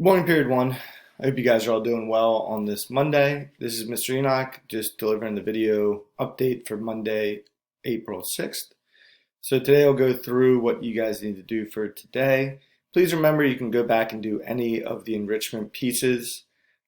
Good morning, period one. I hope you guys are all doing well on this Monday. This is Mr. Enoch, just delivering the video update for Monday, April 6th. So today I'll go through what you guys need to do for today. Please remember you can go back and do any of the enrichment pieces.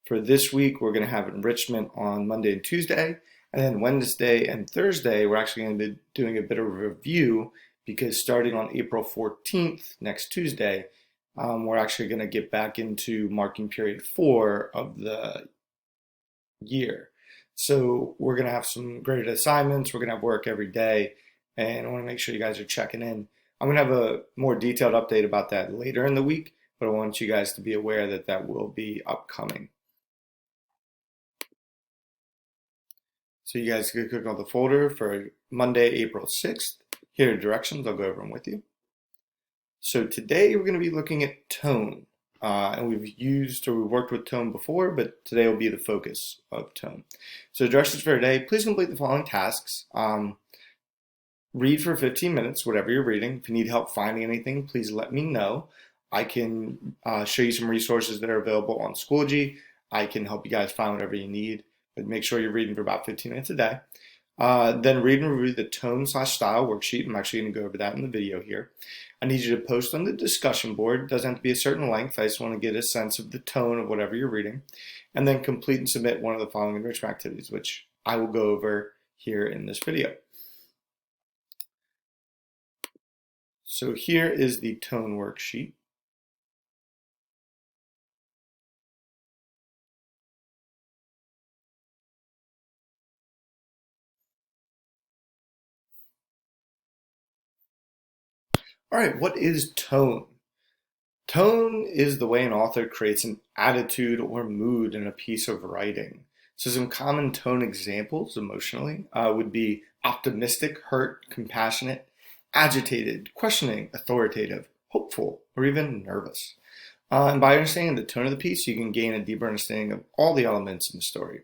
For this week, we're going to have enrichment on Monday and Tuesday, and then Wednesday and Thursday, we're actually going to be doing a bit of a review because starting on April 14th, next Tuesday, we're actually going to get back into marking period 4 of the year. So we're going to have some graded assignments. We're going to have work every day, and I want to make sure you guys are checking in. I'm going to have a more detailed update about that later in the week, but I want you guys to be aware that that will be upcoming. So you guys can click on the folder for Monday, April 6th. Here are directions. I'll go over them with you. So today we're going to be looking at tone, and we've worked with tone before, but today will be the focus of tone. So directions for today: please complete the following tasks. Read for 15 minutes, whatever you're reading. If you need help finding anything, please let me know. I can show you some resources that are available on Schoology. I can help you guys find whatever you need, but make sure you're reading for about 15 minutes a day. Then read and review the tone/style worksheet. I'm actually going to go over that in the video here. I need you to post on the discussion board. It doesn't have to be a certain length. I just want to get a sense of the tone of whatever you're reading. And then complete and submit one of the following enrichment activities, which I will go over here in this video. So here is the tone worksheet. All right, what is tone? Tone is the way an author creates an attitude or mood in a piece of writing. So some common tone examples emotionally would be optimistic, hurt, compassionate, agitated, questioning, authoritative, hopeful, or even nervous. And by understanding the tone of the piece, you can gain a deeper understanding of all the elements in the story.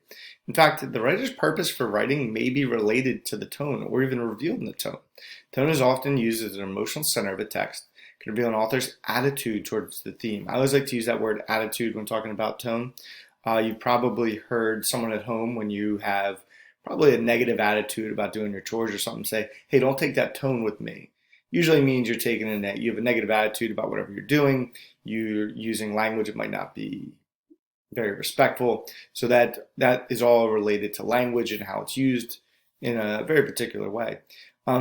In fact, the writer's purpose for writing may be related to the tone or even revealed in the tone. Tone is often used as an emotional center of a text. It can reveal an author's attitude towards the theme. I always like to use that word attitude when talking about tone. You've probably heard someone at home when you have probably a negative attitude about doing your chores or something say, hey, don't take that tone with me. Usually means you're taking you have a negative attitude about whatever you're doing. You're using language that might not be very respectful. So that is all related to language and how it's used in a very particular way.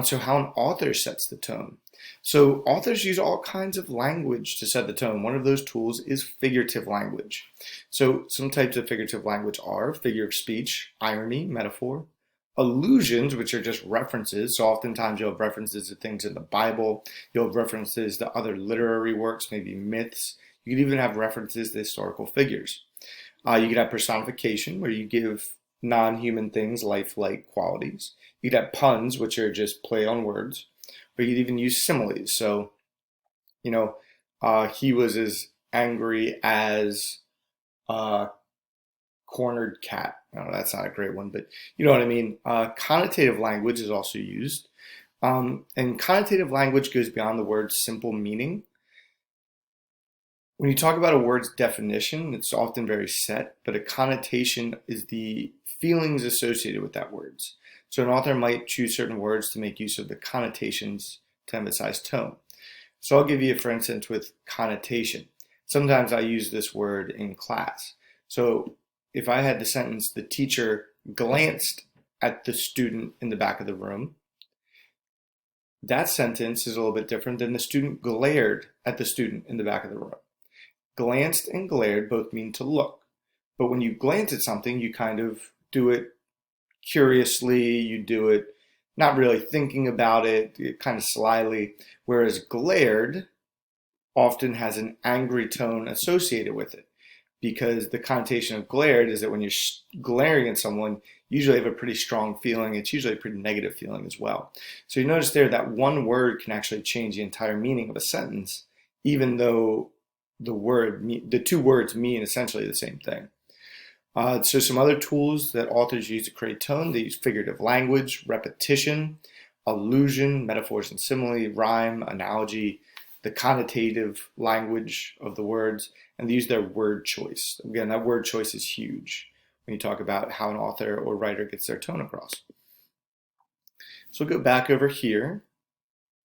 So how an author sets the tone. So authors use all kinds of language to set the tone. One of those tools is figurative language. So some types of figurative language are figure of speech, irony, metaphor, allusions, which are just references. So oftentimes you'll have references to things in the Bible. You'll have references to other literary works, maybe myths. You could even have references to historical figures. You could have personification, where you give non-human things lifelike qualities. You could have puns, which are just play on words. Or you could even use similes. So, he was as angry as a cornered cat. No, that's not a great one, but you know what I mean. Connotative language is also used. And connotative language goes beyond the word's simple meaning. When you talk about a word's definition, it's often very set, but a connotation is the feelings associated with that word. So an author might choose certain words to make use of the connotations to emphasize tone. So I'll give you, for instance, with connotation. Sometimes I use this word in class. So if I had the sentence, the teacher glanced at the student in the back of the room, that sentence is a little bit different than the student glared at the student in the back of the room. Glanced and glared both mean to look. But when you glance at something, you kind of do it curiously, you do it not really thinking about it, kind of slyly, whereas glared often has an angry tone associated with it, because the connotation of glared is that when you're glaring at someone, you usually have a pretty strong feeling. It's usually a pretty negative feeling as well. So you notice there that one word can actually change the entire meaning of a sentence, even though the two words mean essentially the same thing. So some other tools that authors use to create tone: they use figurative language, repetition, allusion, metaphors and simile, rhyme, analogy, the connotative language of the words, and they use their word choice. Again, that word choice is huge when you talk about how an author or writer gets their tone across. So we'll go back over here,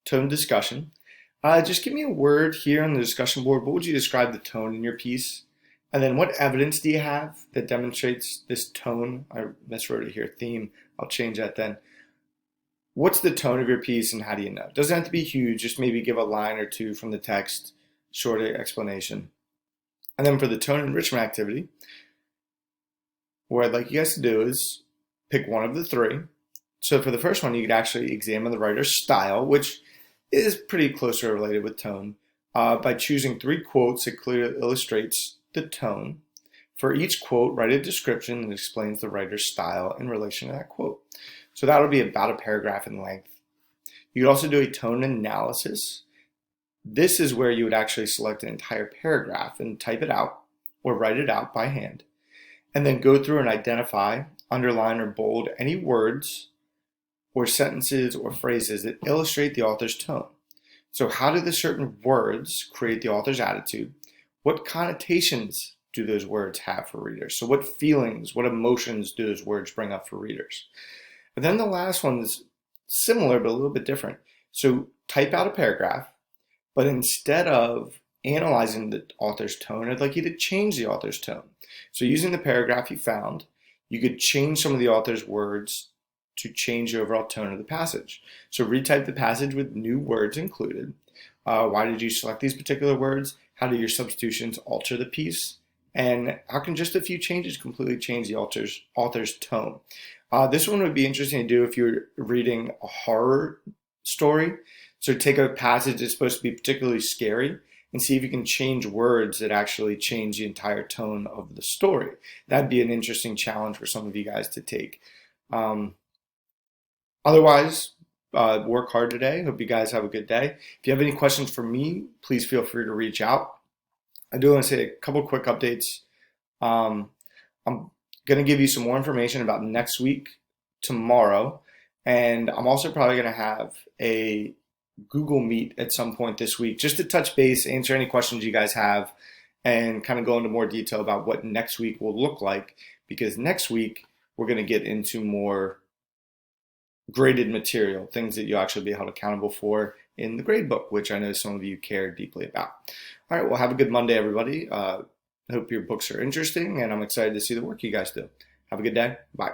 tone discussion. Just give me a word here on the discussion board. What would you describe the tone in your piece? And then what evidence do you have that demonstrates this tone? I miswrote it here, theme. I'll change that then. What's the tone of your piece and how do you know? It doesn't have to be huge, just maybe give a line or two from the text, short explanation. And then for the tone enrichment activity, what I'd like you guys to do is pick one of the three. So for the first one, you could actually examine the writer's style, which is pretty closely related with tone, by choosing 3 quotes that clearly illustrates the tone. For each quote, write a description that explains the writer's style in relation to that quote. So that'll be about a paragraph in length. You could also do a tone analysis. This is where you would actually select an entire paragraph and type it out or write it out by hand, and then go through and identify, underline, or bold any words or sentences or phrases that illustrate the author's tone. So how do the certain words create the author's attitude? What connotations do those words have for readers? So what feelings, what emotions do those words bring up for readers? And then the last one is similar but a little bit different. So type out a paragraph, but instead of analyzing the author's tone, I'd like you to change the author's tone. So using the paragraph you found, you could change some of the author's words to change the overall tone of the passage. So retype the passage with new words included. Why did you select these particular words? How do your substitutions alter the piece? And how can just a few changes completely change the author's tone? This one would be interesting to do if you're reading a horror story. So take a passage that's supposed to be particularly scary and see if you can change words that actually change the entire tone of the story. That'd be an interesting challenge for some of you guys to take. Otherwise, work hard today. Hope you guys have a good day. If you have any questions for me, please feel free to reach out. I do want to say a couple quick updates. I'm going to give you some more information about next week tomorrow, and I'm also probably going to have a Google Meet at some point this week just to touch base, answer any questions you guys have, and kind of go into more detail about what next week will look like, because next week we're going to get into more graded material, things that you'll actually be held accountable for in the grade book, which I know some of you care deeply about. All right, well, have a good Monday, everybody. I hope your books are interesting, and I'm excited to see the work you guys do. Have a good day. Bye.